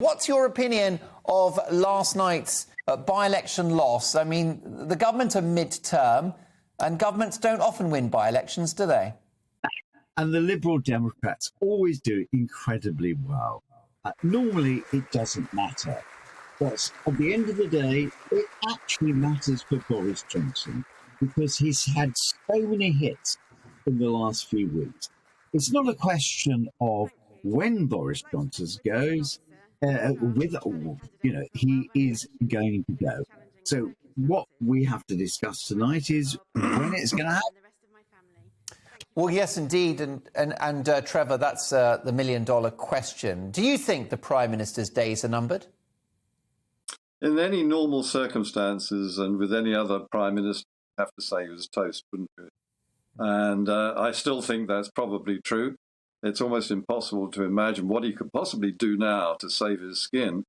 What's your opinion of last night's by-election loss? I mean, the government are mid-term, and governments don't often win by-elections, do they? And the Liberal Democrats always do it incredibly well. Normally, it doesn't matter. But at the end of the day, it actually matters for Boris Johnson because he's had so many hits in the last few weeks. It's not a question of when Boris Johnson goes, he is going to go. So what we have to discuss tonight is when it's going to happen. Well, yes, indeed. And Trevor, that's the million-dollar question. Do you think the Prime Minister's days are numbered? In any normal circumstances and with any other Prime Minister, I have to say he was toast, wouldn't you? And I still think that's probably true. It's almost impossible to imagine what he could possibly do now to save his skin.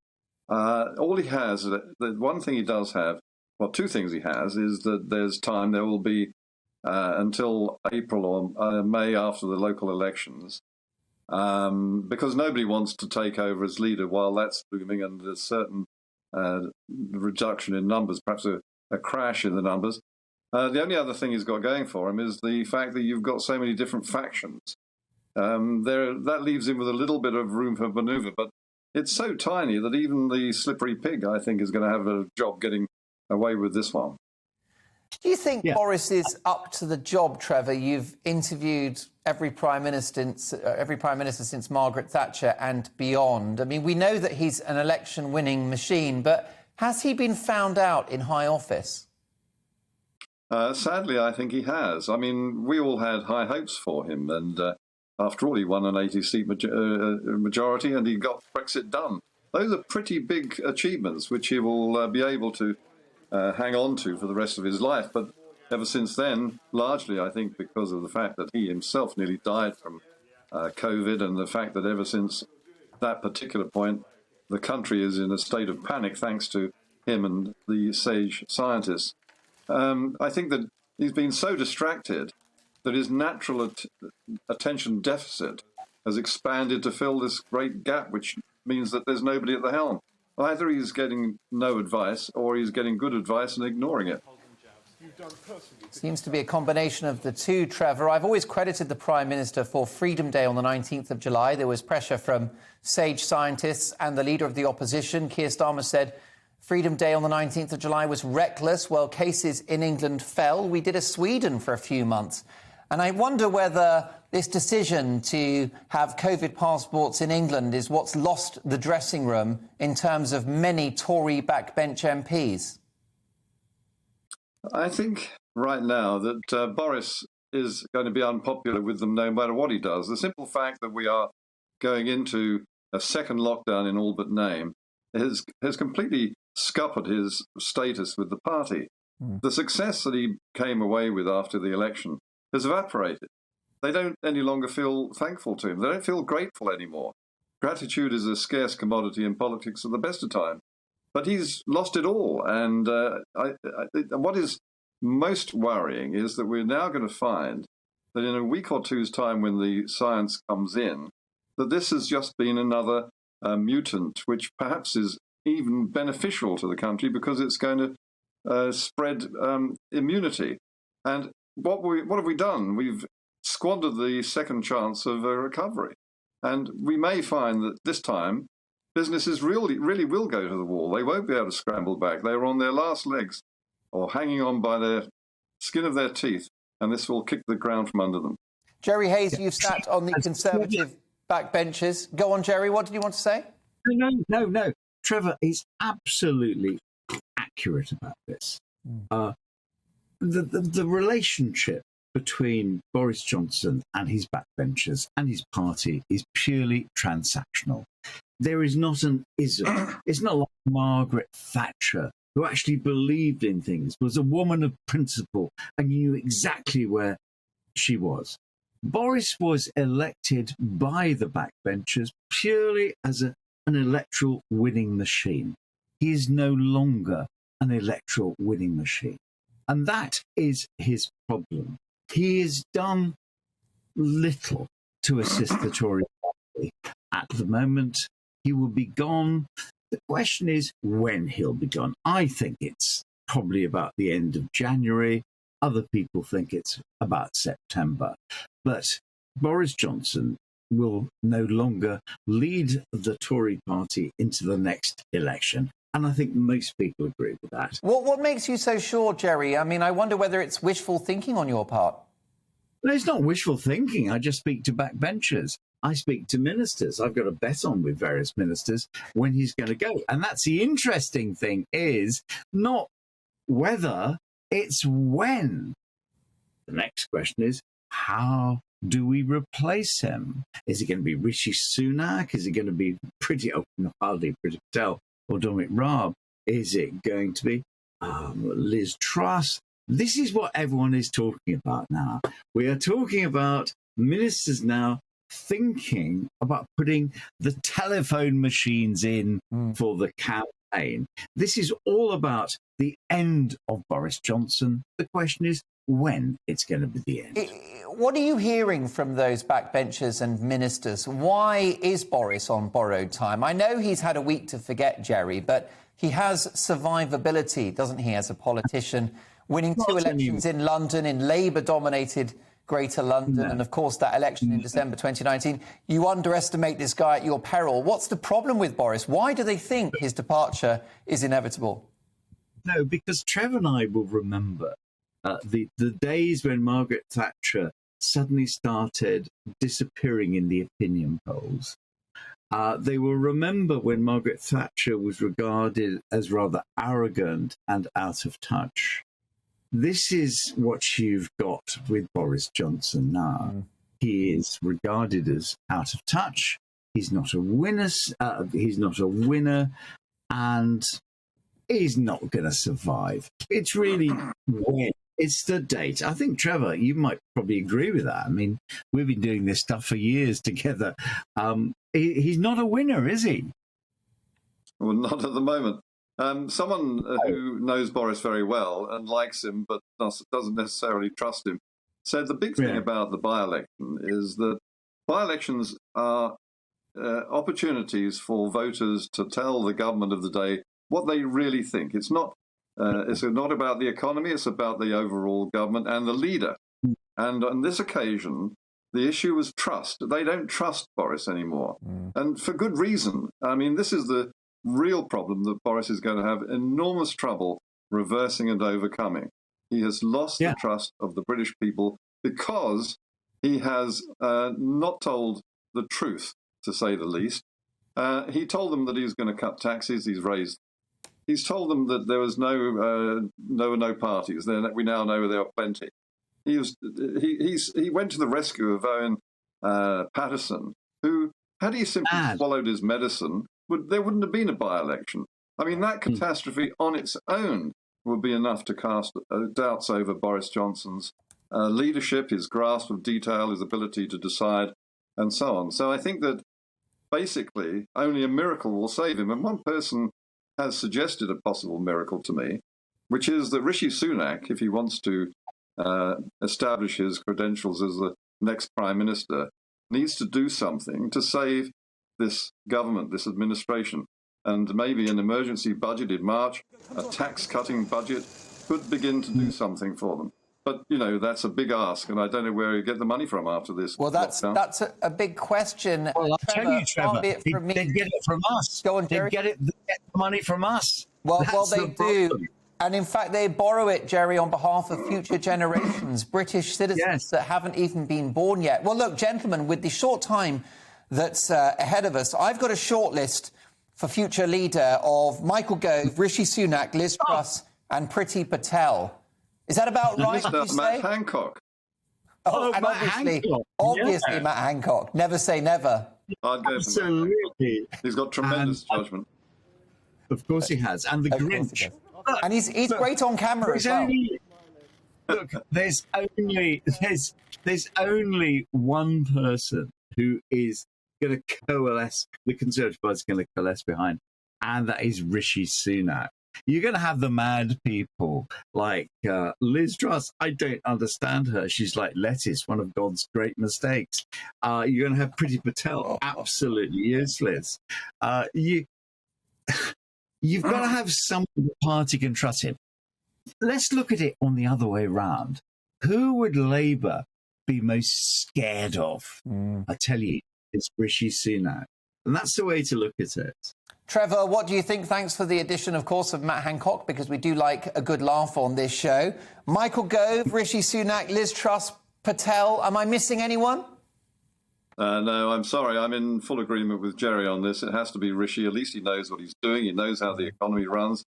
All he has, the one thing he does have, well, two things he has, is that there's time. There will be until April or May after the local elections, because nobody wants to take over as leader while that's looming, and there's certain reduction in numbers, perhaps a crash in the numbers. The only other thing he's got going for him is the fact that you've got so many different factions. That leaves him with a little bit of room for manoeuvre, but it's so tiny that even the slippery pig, I think, is going to have a job getting away with this one. Do you think Boris is up to the job, Trevor? You've interviewed every Prime Minister since Margaret Thatcher and beyond. I mean, we know that he's an election-winning machine, but has he been found out in high office? Sadly, I think he has. I mean, we all had high hopes for him, and after all, he won an 80-seat majority and he got Brexit done. Those are pretty big achievements, which he will be able to hang on to for the rest of his life. But ever since then, largely, I think, because of the fact that he himself nearly died from COVID, and the fact that ever since that particular point, the country is in a state of panic thanks to him and the sage scientists. I think that he's been so distracted that his natural attention deficit has expanded to fill this great gap, which means that there's nobody at the helm. Either he's getting no advice or he's getting good advice and ignoring it. Seems to be a combination of the two, Trevor. I've always credited the Prime Minister for Freedom Day on the 19th of July. There was pressure from sage scientists and the leader of the opposition. Keir Starmer said Freedom Day on the 19th of July was reckless. Well, cases in England fell. We did a Sweden for a few months. And I wonder whether this decision to have COVID passports in England is what's lost the dressing room in terms of many Tory backbench MPs. I think right now that Boris is going to be unpopular with them no matter what he does. The simple fact that we are going into a second lockdown in all but name has completely scuppered his status with the party. The success that he came away with after the election has evaporated. They don't any longer feel thankful to him. They don't feel grateful anymore. Gratitude is a scarce commodity in politics at the best of times. But he's lost it all. And what is most worrying is that we're now going to find that in a week or two's time, when the science comes in, that this has just been another mutant, which perhaps is even beneficial to the country because it's going to spread immunity. And what have we done? We've squandered the second chance of a recovery. And we may find that this time businesses really will go to the wall. They won't be able to scramble back. They're on their last legs or hanging on by the skin of their teeth, and this will kick the ground from under them. Jerry Hayes, you've sat on the Conservative backbenches. Go on, Jerry, what did you want to say? No. Trevor is absolutely accurate about this. The relationship between Boris Johnson and his backbenchers and his party is purely transactional. There is not an ism. It's not like Margaret Thatcher, who actually believed in things, was a woman of principle and knew exactly where she was. Boris was elected by the backbenchers purely as an electoral winning machine. He is no longer an electoral winning machine. And that is his problem. He has done little to assist the Tory party at the moment. He will be gone. The question is when he'll be gone. I think it's probably about the end of January. Other people think it's about September. But Boris Johnson will no longer lead the Tory party into the next election. And I think most people agree with that. What makes you so sure, Jerry? I mean, I wonder whether it's wishful thinking on your part. No, it's not wishful thinking. I just speak to backbenchers. I speak to ministers. I've got a bet on with various ministers when he's going to go. And that's the interesting thing, is not whether, it's when. The next question is, how do we replace him? Is it going to be Rishi Sunak? Is it going to be hardly Priti Patel or Dominic Raab? Is it going to be Liz Truss? This is what everyone is talking about now. We are talking about ministers now thinking about putting the telephone machines in for the campaign. This is all about the end of Boris Johnson. The question is when it's going to be the end. What are you hearing from those backbenchers and ministers? Why is Boris on borrowed time? I know he's had a week to forget, Jerry, but he has survivability, doesn't he, as a politician, winning two elections in London, in Labour-dominated Greater London, and, of course, that election in December 2019. You underestimate this guy at your peril. What's the problem with Boris? Why do they think his departure is inevitable? No, because Trevor and I will remember the days when Margaret Thatcher suddenly started disappearing in the opinion polls. They will remember when Margaret Thatcher was regarded as rather arrogant and out of touch. This is what you've got with Boris Johnson now. He is regarded as out of touch. He's not a winner. And he's not going to survive. It's really when. It's the date. I think, Trevor, you might probably agree with that. I mean, we've been doing this stuff for years together. He's not a winner, is he? Well, not at the moment. Someone who knows Boris very well and likes him but doesn't necessarily trust him said the big thing about the by-election is that by-elections are opportunities for voters to tell the government of the day what they really think. It's not about the economy, it's about the overall government and the leader. And on this occasion, the issue was trust. They don't trust Boris anymore. And for good reason. I mean, this is the real problem that Boris is going to have enormous trouble reversing and overcoming. He has lost the trust of the British people because he has not told the truth, to say the least. He told them that he was going to cut taxes. He's told them that there was no parties. We now know there are plenty. He went to the rescue of Owen Paterson, who, had he simply swallowed his medicine, there wouldn't have been a by-election. I mean, that catastrophe on its own would be enough to cast doubts over Boris Johnson's leadership, his grasp of detail, his ability to decide, and so on. So I think that basically only a miracle will save him. And one person has suggested a possible miracle to me, which is that Rishi Sunak, if he wants to establish his credentials as the next Prime Minister, needs to do something to save this government, this administration. And maybe an emergency budget in March, a tax-cutting budget, could begin to do something for them. But, that's a big ask, and I don't know where you get the money from after this. Well, that's a big question. Well, I'll tell you, Trevor, they'd get it from us. Go on, Jerry. They'd get the money from us. Well, they do. And in fact, they borrow it, Jerry, on behalf of future generations, British citizens that haven't even been born yet. Well, look, gentlemen, with the short time that's ahead of us, I've got a short list for future leader of Michael Gove, Rishi Sunak, Liz Truss and Priti Patel. Is that about right? Matt Hancock. Oh, and obviously Matt Hancock. Never say never. I'd go Absolutely. He's got tremendous judgment. Of course he has. And the Grinch. And he's great on camera as well. Look, there's only one person who is going to coalesce, the Conservative Party is going to coalesce behind, and that is Rishi Sunak. You're going to have the mad people like Liz Truss. I don't understand her. She's like lettuce, one of God's great mistakes. You're going to have Priti Patel, absolutely useless. You've got to have someone the party can trust him. Let's look at it on the other way around. Who would Labour be most scared of? I tell you, it's Rishi Sunak. And that's the way to look at it. Trevor, what do you think? Thanks for the addition, of course, of Matt Hancock, because we do like a good laugh on this show. Michael Gove, Rishi Sunak, Liz Truss, Patel. Am I missing anyone? No, I'm sorry. I'm in full agreement with Jerry on this. It has to be Rishi. At least he knows what he's doing. He knows how the economy runs.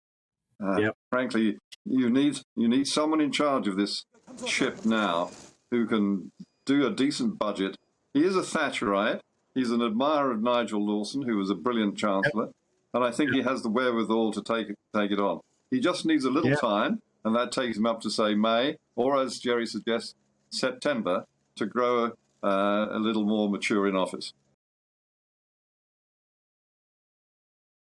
Frankly, you need someone in charge of this ship now who can do a decent budget. He is a Thatcherite. He's an admirer of Nigel Lawson, who was a brilliant chancellor. And I think he has the wherewithal to take it on. He just needs a little time, and that takes him up to, say, May, or as Jerry suggests, September, to grow a little more mature in office.